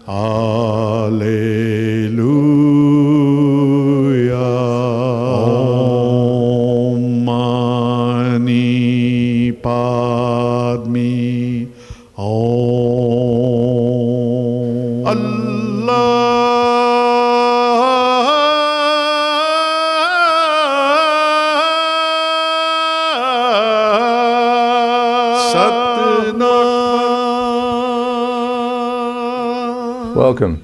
Alleluia. Om Mani Padme. Om Allah. Welcome.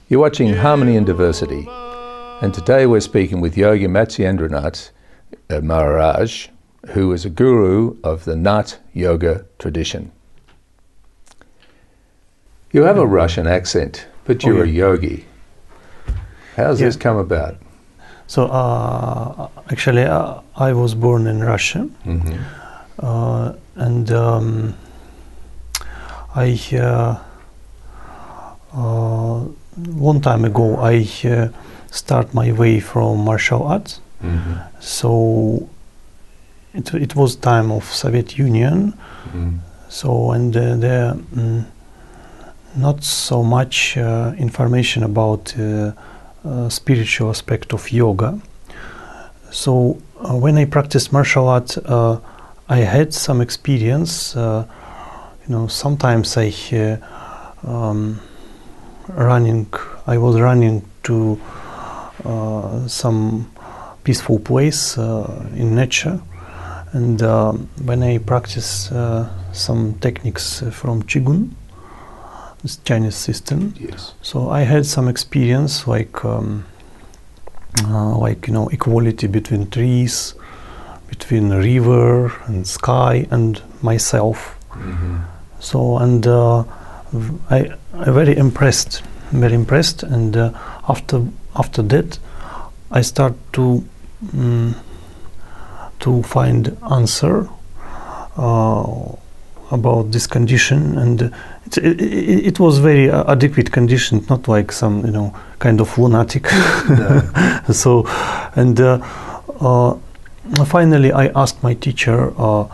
You're watching Harmony and Diversity, and today we're speaking with Yogi Matsyendranath Maharaj, who is a guru of the Nath Yoga Tradition. You have a Russian accent, but you're a yogi. How's this come about? So actually I was born in Russia, and long time ago I start my way from martial arts. So it was time of Soviet Union. So and there not so much information about spiritual aspect of yoga. So when I practiced martial art, I had some experience. Sometimes I was running to some peaceful place in nature, and when I practice some techniques from Qigong, this Chinese system, so I had some experience like equality between trees, between river and sky and myself. So and I very impressed, and after that I start to find answer about this condition, and it was very adequate condition, not like some kind of lunatic. So and finally I asked my teacher a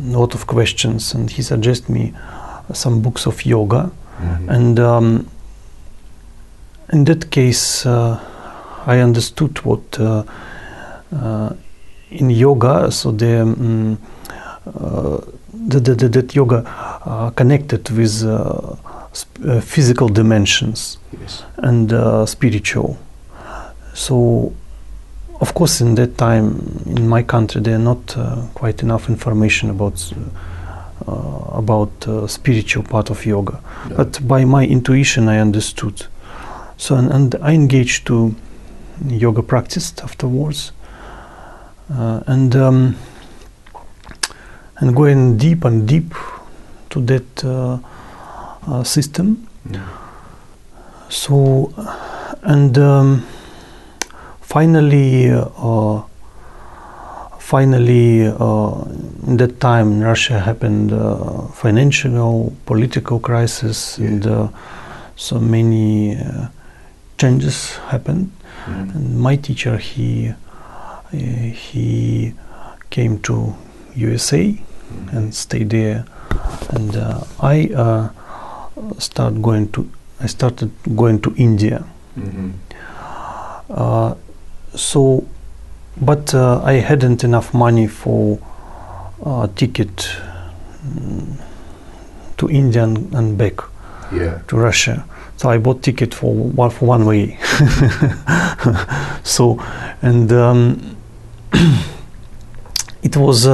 lot of questions, and he suggested me some books of yoga, and in that case I understood what in yoga, so that yoga connected with physical dimensions and spiritual. So of course in that time in my country there not quite enough information about spiritual part of yoga, but by my intuition I understood. So and I engaged to yoga practice afterwards, and going deep and deep to that system. So and finally in that time in Russia happened financial, political crisis, and so many changes happened. And my teacher he came to USA and stayed there, and I started going to India. So but I hadn't enough money for ticket to India and back to Russia. So I bought ticket for one way. So and it was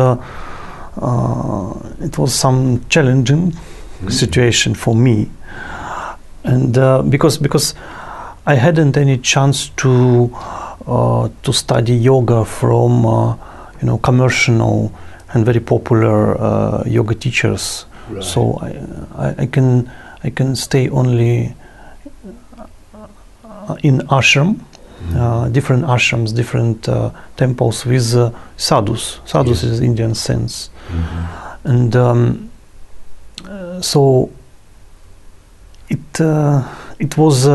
some challenging situation for me, and because I hadn't any chance to study yoga from commercial and very popular yoga teachers. So I can stay only in ashram, different ashrams, different temples with sadhus. Sadhus is Indian sense, and so it was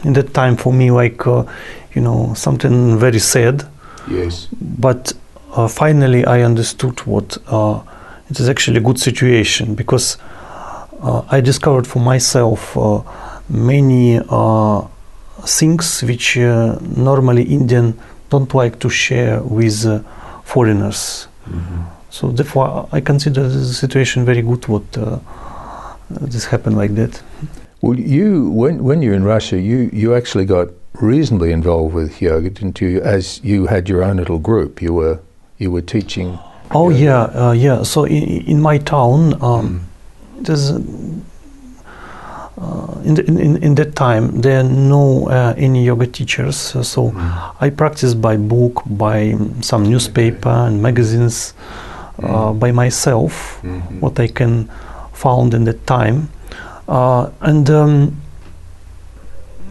in that time for me like something very sad. But finally I understood what it is actually a good situation, because I discovered for myself many things which normally Indian don't like to share with foreigners. So therefore I consider this situation very good, what this happened like that. Well, when you're in Russia, you actually got reasonably involved with yoga, didn't you? As you had your own little group, you were teaching. Oh yoga. Yeah. So in my town, there's in that time there are no any yoga teachers. So I practiced by book, by some newspaper and magazines, by myself, what I can found in that time. And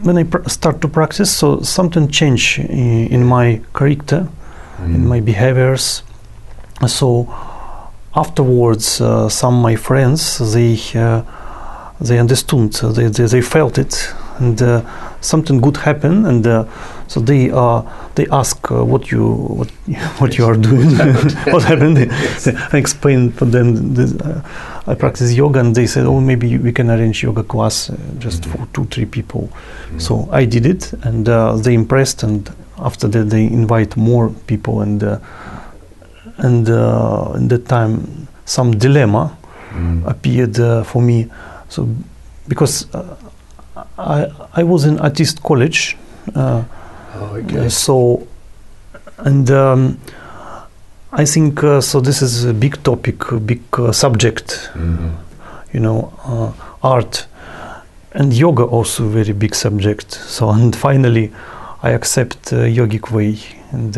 when I start to practice, so something changed in my character, in my behaviors. So afterwards, some of my friends, they understood, they felt it, and something good happened, and so they ask what you are doing, what happened. I explained for them this, I practice yoga, and they said, oh, maybe we can arrange yoga class just for 2-3 people. So I did it, and they impressed, and after that they invite more people, and in that time some dilemma appeared for me. So because I was in artist college, so, and I think so this is a big topic, a big subject, you know, art and yoga also very big subject. So, and finally I accept yogic way, and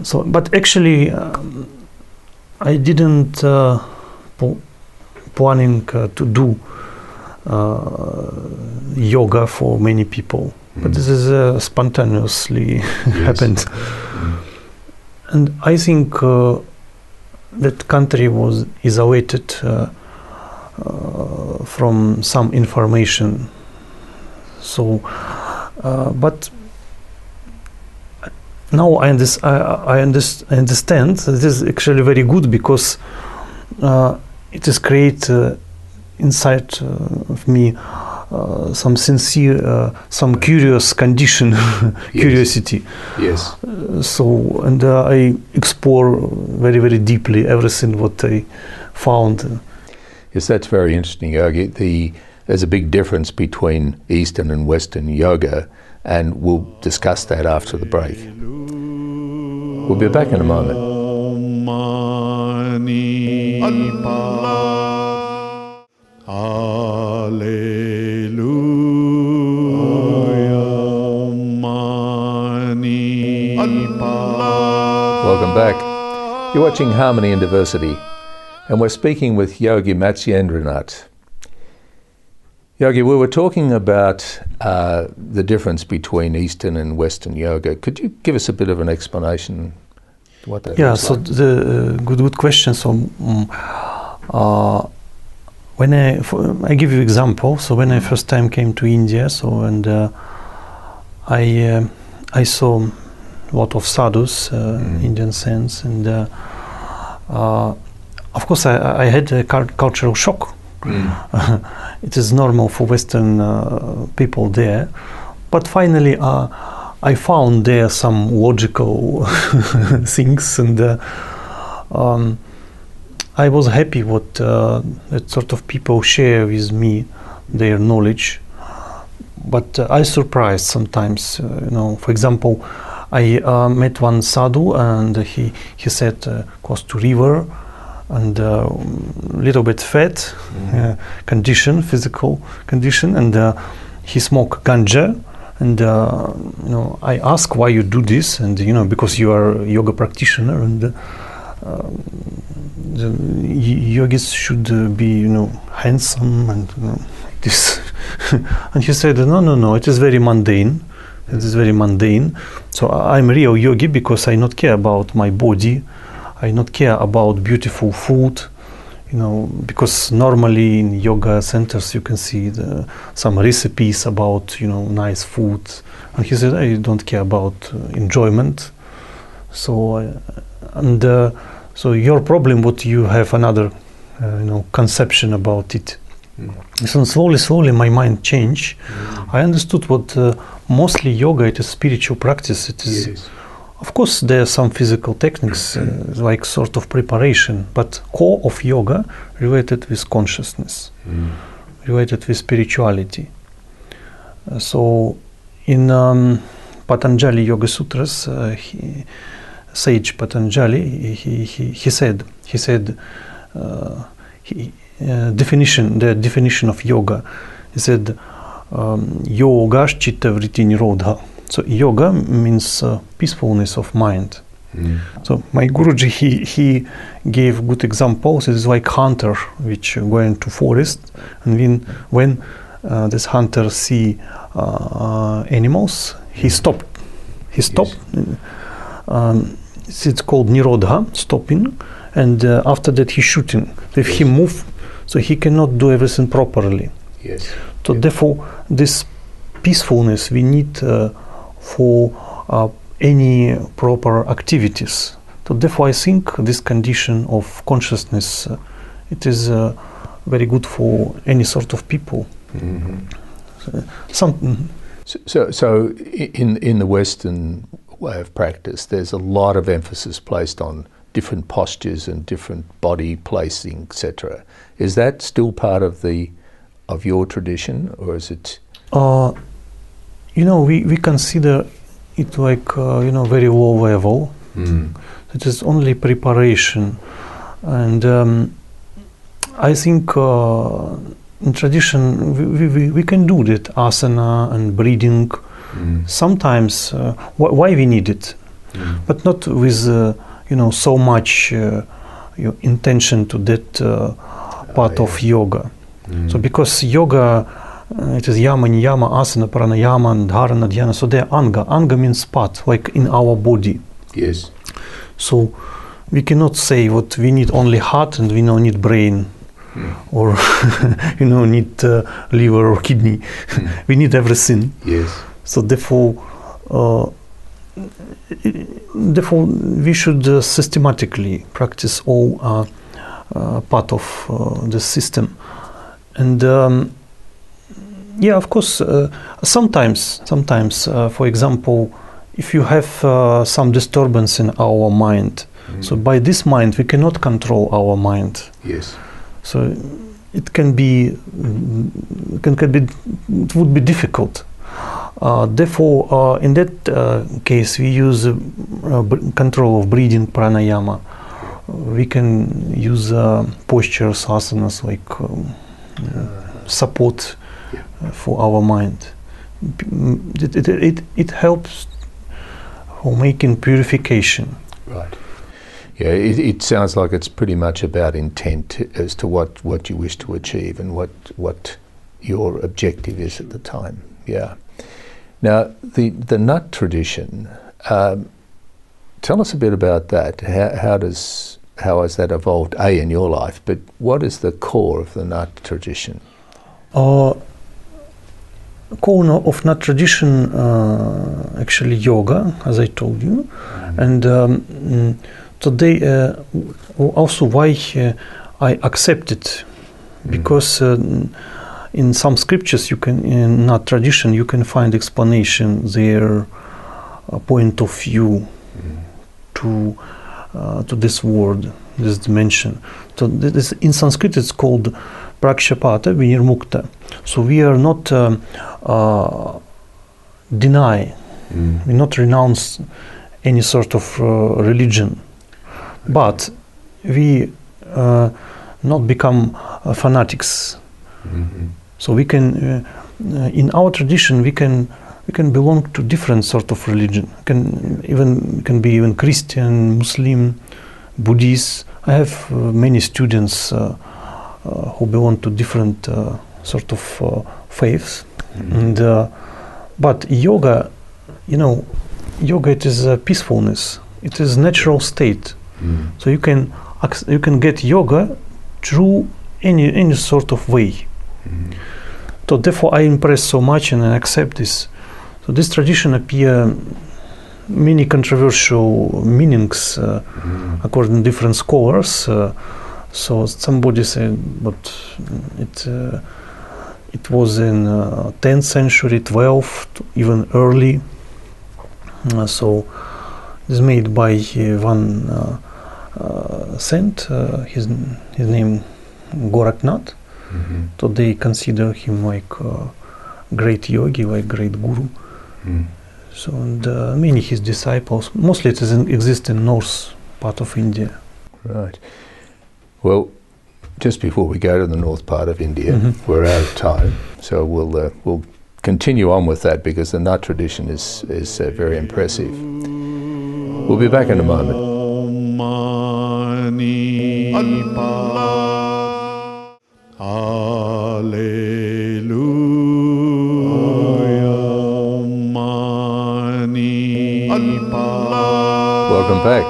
so, but actually I didn't planning to do yoga for many people, but this is spontaneously happened. And I think that country was isolated from some information. So, but now I understand that it is actually very good, because it is create inside of me some sincere, some curious condition, curiosity. Yes. So, and I explore very, very deeply everything what I found. Yes, that's very interesting, Yogi. There's a big difference between Eastern and Western yoga, and we'll discuss that after the break. We'll be back in a moment. Welcome back. You're watching Harmony and Diversity, and we're speaking with Yogi Matsyendranath. Yogi, we were talking about the difference between Eastern and Western yoga. Could you give us a bit of an explanation what that is? So the good question. So when I give you example. So when I first time came to India, so and I saw a lot of sadhus, Indian saints, and of course I had a cultural shock. It is normal for Western people there, but finally I found there some logical things, and I was happy what that sort of people share with me their knowledge. But I surprised sometimes, you know. For example, I met one sadhu, and he said close to river, and little bit fat condition, physical condition, and he smoked ganja, and you know, I asked why you do this, and you know, because you are a yoga practitioner, and the yogis should be, you know, handsome and, you know, like this. And he said, no, it is very mundane. It is very mundane. So I'm real yogi because I not care about my body. I not care about beautiful food, you know, because normally in yoga centers you can see some recipes about, you know, nice food. And he said, I don't care about enjoyment. So So your problem, what you have another, conception about it. So slowly my mind changed. I understood what mostly yoga, it is spiritual practice. It is, of course, there are some physical techniques like sort of preparation, but core of yoga related with consciousness, related with spirituality. So in Patanjali Yoga Sutras, sage Patanjali, he said the definition of yoga. He said yoga chitta vritti nirodha. So yoga means peacefulness of mind. So my Guruji, he gave good examples. It is like hunter which go into forest, and when this hunter see animals, he stopped. It's called nirodha, stopping, and after that he shooting. If he move, so he cannot do everything properly. So therefore, this peacefulness we need for any proper activities. So therefore, I think this condition of consciousness, it is very good for any sort of people. So in the Western way of practice, there's a lot of emphasis placed on different postures and different body placing, etc. Is that still part of your tradition, or is it? We consider it like very low level. It is only preparation, and I think in tradition we can do that asana and breathing. Sometimes why we need it, but not with so much intention to that part of yoga. So because yoga, it is yama, niyama, asana, pranayama, and dharana, dhyana. So they are anga. Anga means part, like in our body. So we cannot say what we need only heart and we don't need brain, or need liver or kidney. We need everything. So therefore we should systematically practice all part of the system. And of course, sometimes, for example, if you have some disturbance in our mind, so by this mind we cannot control our mind. So it can be, it would be difficult. Therefore, in that case, we use control of breathing, pranayama. We can use postures, asanas, like support for our mind. It helps for making purification. Yeah, it sounds like it's pretty much about intent as to what you wish to achieve and what your objective is at the time. Now, the Nath tradition, tell us a bit about that. How has that evolved, in your life, but what is the core of the Nath tradition? Core of Nath tradition, actually yoga, as I told you, and today also why I accept it, because in some scriptures in Nath tradition you can find explanation, their point of view to this word, this dimension. So this, in Sanskrit it's called prakshapata vinirmukta. So we are not deny, we not renounce any sort of religion, but we not become fanatics. So we can, in our tradition, we can belong to different sort of religion. Can be even Christian, Muslim, Buddhist. I have many students who belong to different sort of faiths, and but yoga, yoga, it is peacefulness. It is natural state. So you can get yoga through any sort of way. So therefore I impress so much and I accept this. So this tradition appear many controversial meanings according to different scholars. So somebody said, but it was in 10th century, 12th, even early. So it's made by one saint. His name Goraknath. So they consider him like great yogi, like great guru. So and many his disciples. Mostly it exists in north part of India. Right. Well, just before we go to the north part of India, we're out of time, so we'll continue on with that because the Nath tradition is very impressive. We'll be back in a moment. Welcome back.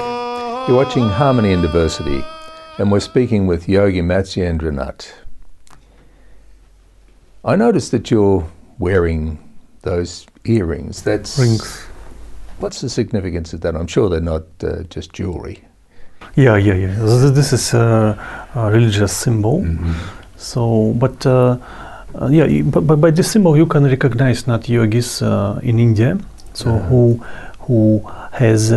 You're watching Harmony and Diversity, and we're speaking with Yogi Matsyendranath. I noticed that you're wearing those earrings. That's Rings. What's the significance of that? I'm sure they're not just jewelry. Yeah. This is a religious symbol. So, but by this symbol you can recognize Nath yogis in India. So who has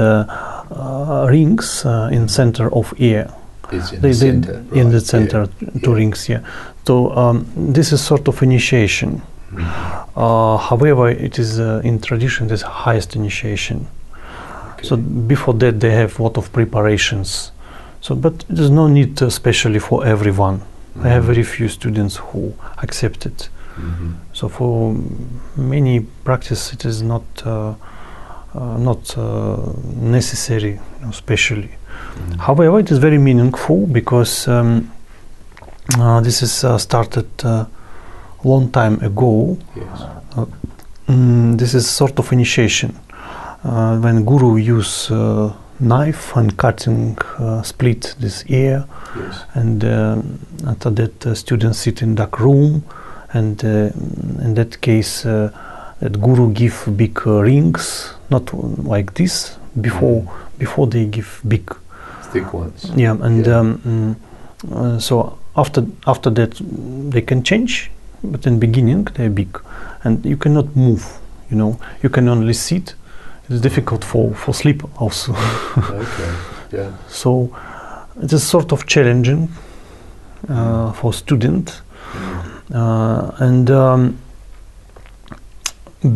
rings in center of ear. It's in the center. Right. In the center, two rings. Yeah. So this is sort of initiation. However, it is in tradition this highest initiation. Okay. So before that they have a lot of preparations. So, but there's no need especially for everyone. I have very few students who accept it. So for many practice it is not necessary, especially. However, it is very meaningful because this is started long time ago. Yes. This is sort of initiation when Guru use knife and cutting split this ear. Yes. And after that students sit in dark room, and in that case that Guru give big rings, not like this before they give big thick ones. Yeah, and so after that they can change, but in beginning they're big, and you cannot move. You can only sit. It's difficult for sleep also. Okay. Yeah. So it is sort of challenging for student, and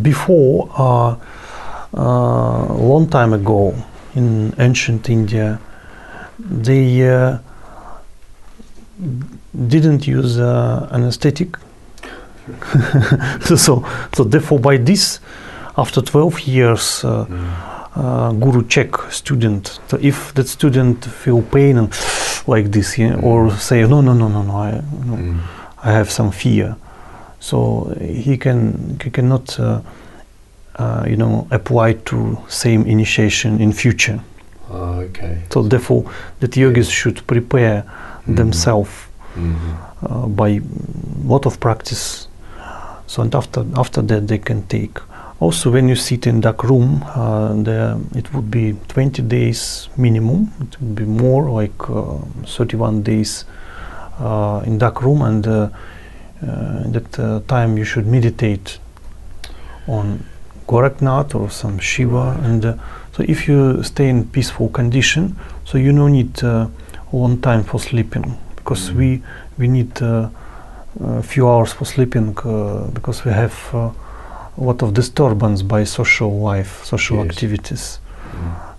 before long time ago in ancient India, they didn't use anesthetic. so therefore by this, after 12 years, Guru check student. So if that student feel pain and like this, or say no, I have some fear, so he cannot apply to same initiation in future. Okay. So therefore, that yogis should prepare themselves by lot of practice. So and after that they can take. Also, when you sit in dark room, it would be 20 days minimum. It would be more like 31 days in dark room, and that time you should meditate on Goraknath or some Shiva. And so if you stay in peaceful condition, so you don't need long time for sleeping, because we need a few hours for sleeping because we have a lot of disturbance by social life, social activities.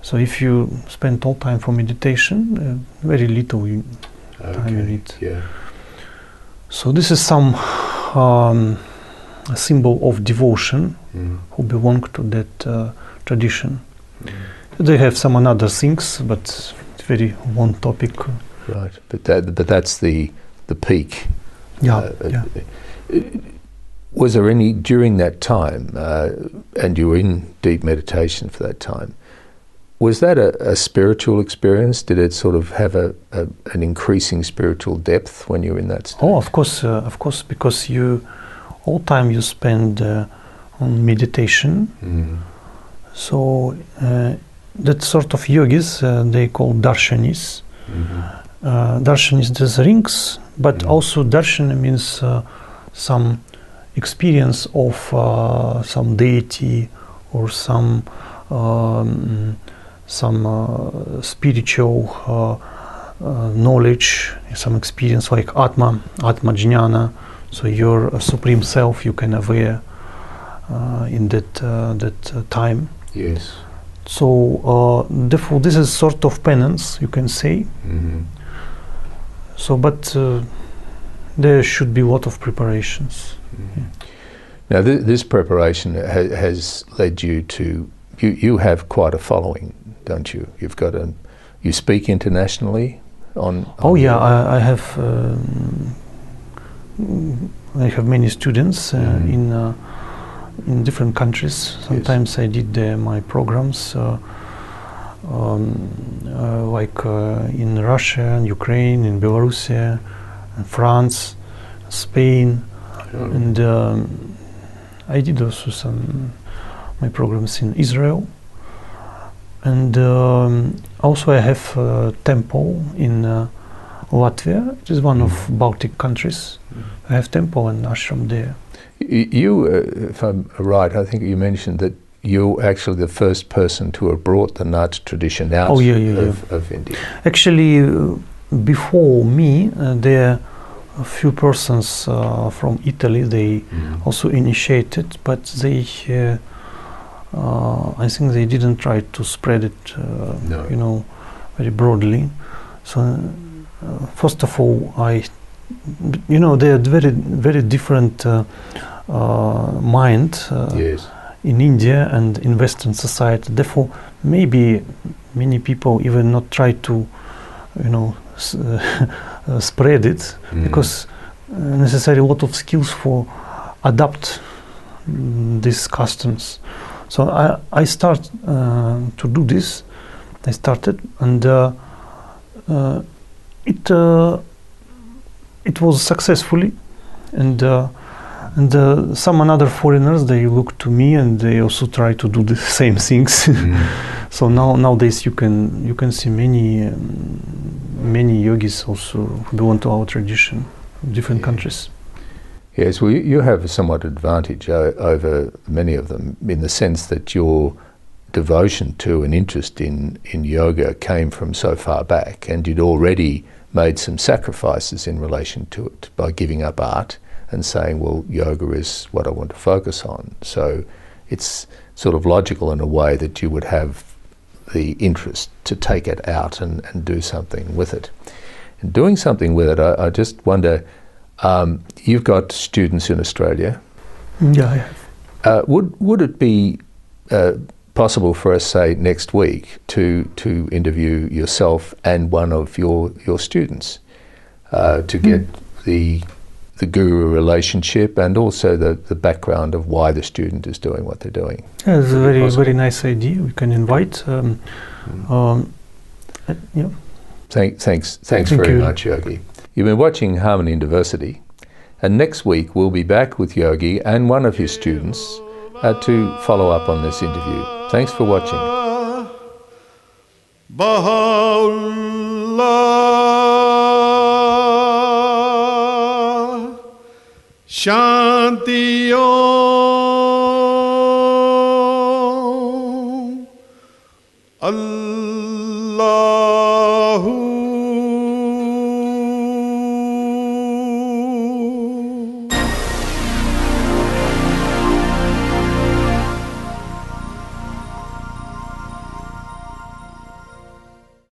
So if you spend all time for meditation, very little time you need. Yeah. So this is some a symbol of devotion who belong to that tradition. They have some other things, but it's very one topic. Right, but that's the peak. Yeah. Was there any during that time, and you were in deep meditation for that time? Was that a spiritual experience? Did it sort of have an increasing spiritual depth when you were in that state? Oh, of course, because all time you spend on meditation. So that sort of yogis they call darshanis. Darshanis, there's rings, but also darshana means some experience of some deity or some spiritual knowledge, some experience like Atma Jnana. So your supreme self you can aware in that time. Yes. So therefore this is sort of penance, you can say. So but there should be a lot of preparations. Now this preparation has led you to, you have quite a following, don't you? You've got you speak internationally on oh yeah, I have many students in different countries. Sometimes yes. I did my programs like in Russia, Ukraine, in Belarus, in France, Spain, and I did also my programs in Israel, and also I have a temple in Latvia, which is one of Baltic countries. I have temple and ashram there. You, if I'm right, I think you mentioned that you're actually the first person to have brought the Nath tradition out of India. Actually, before me, there are a few persons from Italy. They also initiated, but they, I think they didn't try to spread it, you know, very broadly. So, first of all, you know, they are very different mind yes. in India and in Western society. Therefore, maybe many people even not try to, you know, spread it because necessary a lot of skills for adapt these customs. So I start to do this. I started, and it was successfully, and some other foreigners, they look to me and they also try to do the same things. So nowadays you can see many yogis also who belong to our tradition, different countries. Yes, well, you have a somewhat advantage over many of them in the sense that your devotion to and interest in yoga came from so far back, and you'd already made some sacrifices in relation to it by giving up art and saying, well, yoga is what I want to focus on. So it's sort of logical in a way that you would have the interest to take it out and do something with it. And doing something with it, I just wonder, you've got students in Australia. Yeah, I have. Would it be possible for us, say, next week to interview yourself and one of your students to get the guru relationship and also the background of why the student is doing what they're doing? Yeah, it's a very nice idea. We can invite. Yeah. Thanks very much, Yogi. You've been watching Harmony and Diversity, and next week we'll be back with Yogi and one of his students to follow up on this interview. Thanks for watching. Baha'u'llah, Shanti Om.